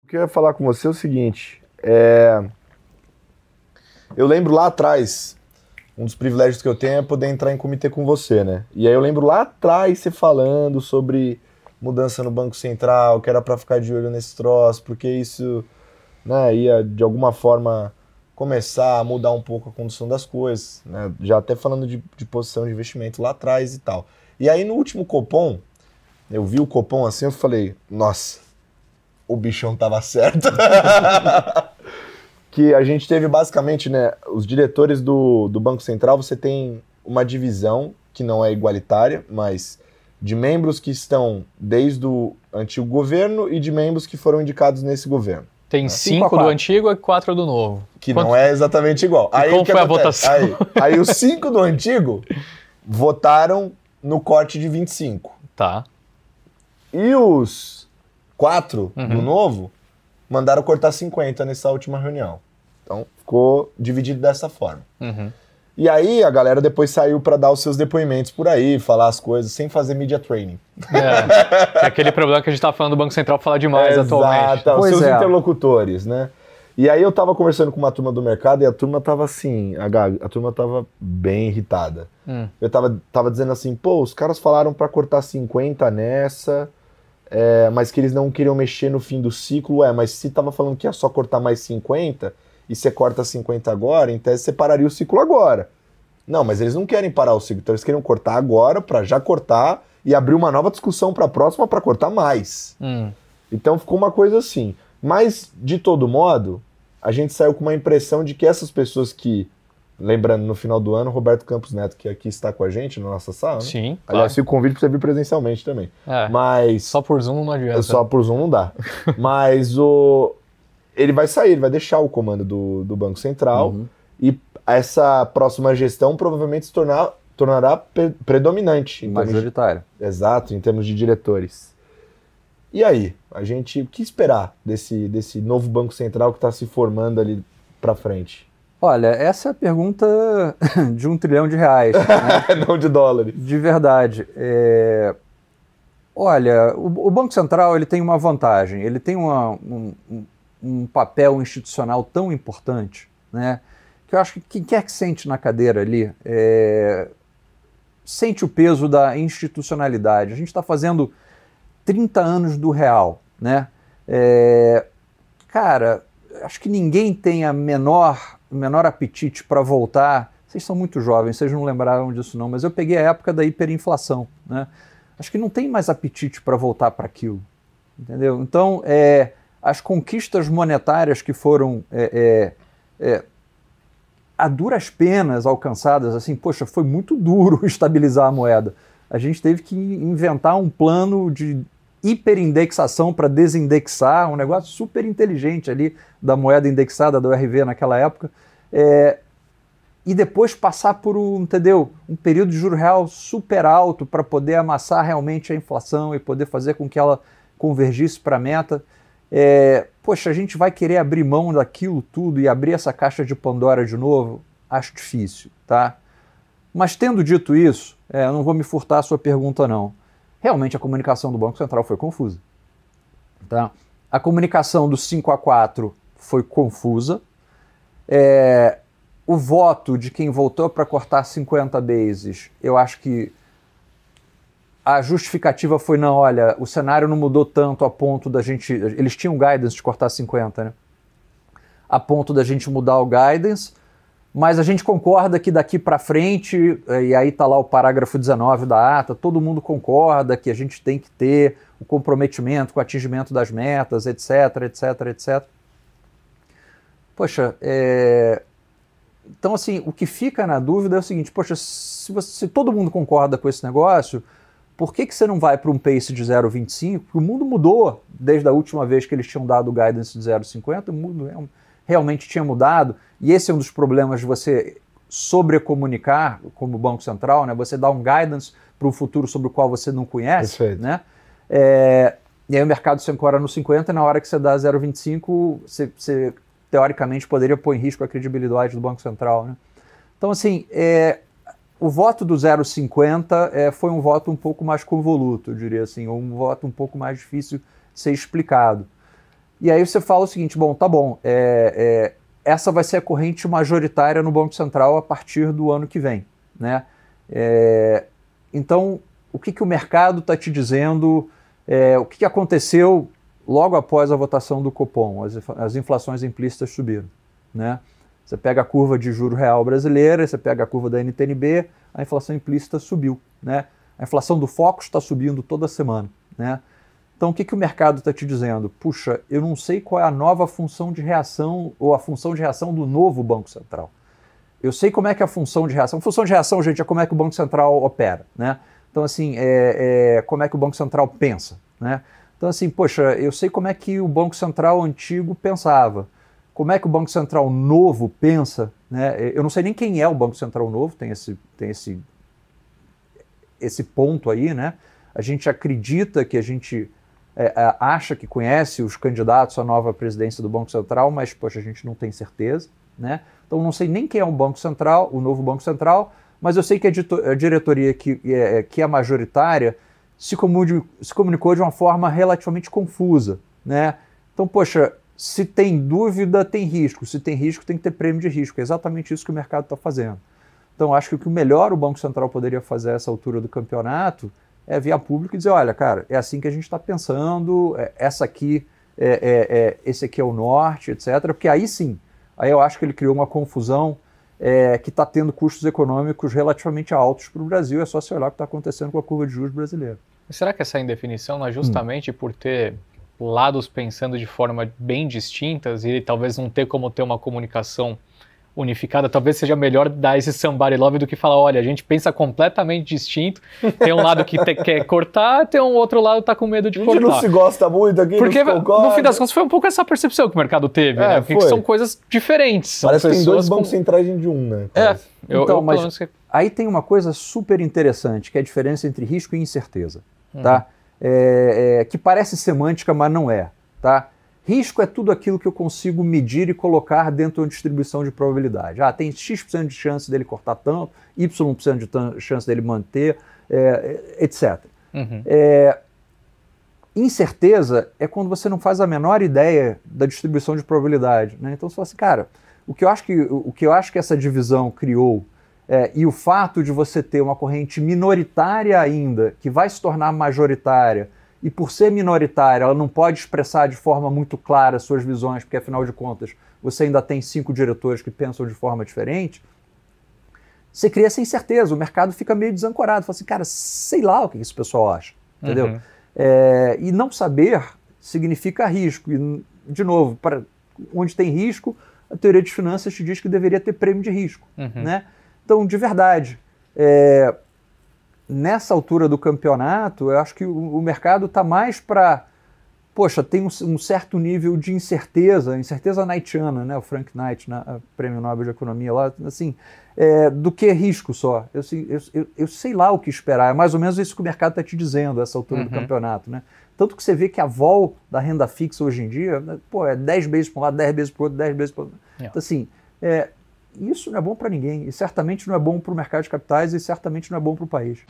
O que eu ia falar com você é o seguinte, eu lembro lá atrás, um dos privilégios que eu tenho é poder entrar em comitê com você, né? E aí eu lembro lá atrás você falando sobre mudança no Banco Central, que era para ficar de olho nesse troço, porque isso, né, ia de alguma forma começar a mudar um pouco a condução das coisas, né? Já até falando de posição de investimento lá atrás e tal. E aí no último Copom, eu vi o Copom assim, eu falei, nossa, o bichão tava certo. Que a gente teve basicamente, né, os diretores do Banco Central, você tem uma divisão que não é igualitária, mas de membros que estão desde o antigo governo e de membros que foram indicados nesse governo. Tem 5 do antigo e 4 do novo. Que não é exatamente igual. Aí, como foi a votação? Aí os 5 do antigo votaram no corte de 25. Tá. E os 4 do novo mandaram cortar 50 nessa última reunião. Então ficou dividido dessa forma. E aí a galera depois saiu para dar os seus depoimentos por aí, falar as coisas, sem fazer media training. É aquele problema que a gente tá falando do Banco Central falar demais atualmente. Exato, os seus interlocutores, né? E aí eu tava conversando com uma turma do mercado e a turma tava assim, a turma tava bem irritada. Eu tava dizendo assim, pô, os caras falaram para cortar 50 nessa, mas que eles não queriam mexer no fim do ciclo. Mas se tava falando que ia só cortar mais 50 e você corta 50 agora, em tese você pararia o ciclo agora. Não, mas eles não querem parar o ciclo, então eles queriam cortar agora para já cortar e abrir uma nova discussão para a próxima para cortar mais. Então ficou uma coisa assim. Mas, de todo modo, a gente saiu com uma impressão de que essas pessoas que, lembrando, no final do ano, Roberto Campos Neto, que aqui está com a gente na nossa sala, né? Sim, aliás, fica o convite para você vir presencialmente também. Mas só por Zoom não adianta. Só por Zoom não dá. Mas ele vai sair, ele vai deixar o comando do Banco Central e essa próxima gestão provavelmente se tornará predominante. Majoritária. Exato, em termos de diretores. E aí, o que esperar desse novo Banco Central que está se formando ali para frente? Olha, essa é a pergunta de R$1 trilhão, né? Não de dólares. De verdade. Olha, o Banco Central ele tem uma vantagem, ele tem um papel institucional tão importante, né, que eu acho que quem quer que sente na cadeira ali sente o peso da institucionalidade. A gente está fazendo 30 anos do real, né? Cara, acho que ninguém tem o menor apetite para voltar. Vocês são muito jovens, vocês não lembraram disso não, mas eu peguei a época da hiperinflação, né? Acho que não tem mais apetite para voltar para aquilo, entendeu? Então, as conquistas monetárias que foram a duras penas alcançadas, assim, poxa, foi muito duro estabilizar a moeda. A gente teve que inventar um plano de hiperindexação para desindexar, um negócio super inteligente ali da moeda indexada do RV naquela época, e depois passar por um período de juro real super alto para poder amassar realmente a inflação e poder fazer com que ela convergisse para a meta. Poxa, a gente vai querer abrir mão daquilo tudo e abrir essa caixa de Pandora de novo? Acho difícil, tá? Mas tendo dito isso, eu não vou me furtar a sua pergunta não. Realmente a comunicação do Banco Central foi confusa, tá? A comunicação do 5-4 foi confusa. O voto de quem votou para cortar 50 bases, eu acho que a justificativa foi, não, olha, o cenário não mudou tanto a ponto da gente... Eles tinham guidance de cortar 50, né? A ponto da gente mudar o guidance, mas a gente concorda que daqui para frente, e aí está lá o parágrafo 19 da ata, todo mundo concorda que a gente tem que ter o comprometimento com o atingimento das metas, etc, etc, etc. Poxa, então assim, o que fica na dúvida é o seguinte, poxa, se todo mundo concorda com esse negócio, por que você não vai para um pace de 0,25? Porque o mundo mudou desde a última vez que eles tinham dado o guidance de 0,50, o mundo realmente tinha mudado, e esse é um dos problemas de você sobrecomunicar como Banco Central, né? Você dá um guidance para um futuro sobre o qual você não conhece, né? E aí o mercado se ancora no 50 e na hora que você dá 0,25, você teoricamente poderia pôr em risco a credibilidade do Banco Central, né? Então assim, o voto do 0,50 foi um voto um pouco mais convoluto, eu diria assim, ou um voto um pouco mais difícil de ser explicado. E aí você fala o seguinte, bom, tá bom, essa vai ser a corrente majoritária no Banco Central a partir do ano que vem, né? Então, o que o mercado está te dizendo, o que aconteceu logo após a votação do Copom? As inflações implícitas subiram, né? Você pega a curva de juro real brasileira, você pega a curva da NTNB, a inflação implícita subiu, né? A inflação do Focus está subindo toda semana, né? Então, o que o mercado está te dizendo? Puxa, eu não sei qual é a nova função de reação ou a função de reação do novo Banco Central. Eu sei como é que é a função de reação. Função de reação, gente, é como é que o Banco Central opera, né? Então, assim, como é que o Banco Central pensa, né? Então, assim, poxa, eu sei como é que o Banco Central antigo pensava. Como é que o Banco Central novo pensa, né? Eu não sei nem quem é o Banco Central novo, tem esse ponto aí, né? A gente acredita que a gente acha que conhece os candidatos à nova presidência do Banco Central, mas, poxa, a gente não tem certeza, né? Então, não sei nem quem é o Banco Central, o novo Banco Central, mas eu sei que a diretoria que é majoritária se comunicou de uma forma relativamente confusa, né? Então, poxa, se tem dúvida, tem risco. Se tem risco, tem que ter prêmio de risco. É exatamente isso que o mercado está fazendo. Então, acho que o que melhor o Banco Central poderia fazer a essa altura do campeonato é vir a público e dizer, olha, cara, é assim que a gente está pensando, esse aqui é o norte, etc. Porque aí sim, aí eu acho que ele criou uma confusão que está tendo custos econômicos relativamente altos para o Brasil. É só se olhar o que está acontecendo com a curva de juros brasileira. Será que essa indefinição não é justamente por ter lados pensando de forma bem distintas e talvez não ter como ter uma comunicação unificada? Talvez seja melhor dar esse somebody love do que falar, olha, a gente pensa completamente distinto, tem um lado que quer cortar, tem um outro lado que tá com medo de cortar. A gente não se gosta muito aqui, porque não se concorda. No fim das contas foi um pouco essa percepção que o mercado teve, né? Porque são coisas diferentes. Parece que tem dois bancos centrais de um, né? Mas aí tem uma coisa super interessante, que é a diferença entre risco e incerteza, tá? Que parece semântica, mas não é, tá? Risco é tudo aquilo que eu consigo medir e colocar dentro de uma distribuição de probabilidade. Tem X% de chance dele cortar tanto, Y% de chance dele manter, etc. Incerteza é quando você não faz a menor ideia da distribuição de probabilidade, né? Então você fala assim, cara, o que eu acho que essa divisão criou e o fato de você ter uma corrente minoritária ainda, que vai se tornar majoritária, e por ser minoritária, ela não pode expressar de forma muito clara suas visões, porque afinal de contas, você ainda tem 5 diretores que pensam de forma diferente, você cria essa incerteza, o mercado fica meio desancorado, fala assim, cara, sei lá o que esse pessoal acha, entendeu? E não saber significa risco, e de novo, onde tem risco, a teoria de finanças te diz que deveria ter prêmio de risco, né? Então, de verdade, nessa altura do campeonato, eu acho que o mercado está mais para... Poxa, tem um certo nível de incerteza knightiana, né? O Frank Knight, né? Prêmio Nobel de Economia lá, assim, do que risco só. Eu sei lá o que esperar, é mais ou menos isso que o mercado está te dizendo, essa altura do campeonato, né? Tanto que você vê que a vol da renda fixa hoje em dia, é 10 vezes para um lado, 10 vezes para o outro, 10 vezes para o outro. Então, assim, isso não é bom para ninguém, e certamente não é bom para o mercado de capitais, e certamente não é bom para o país.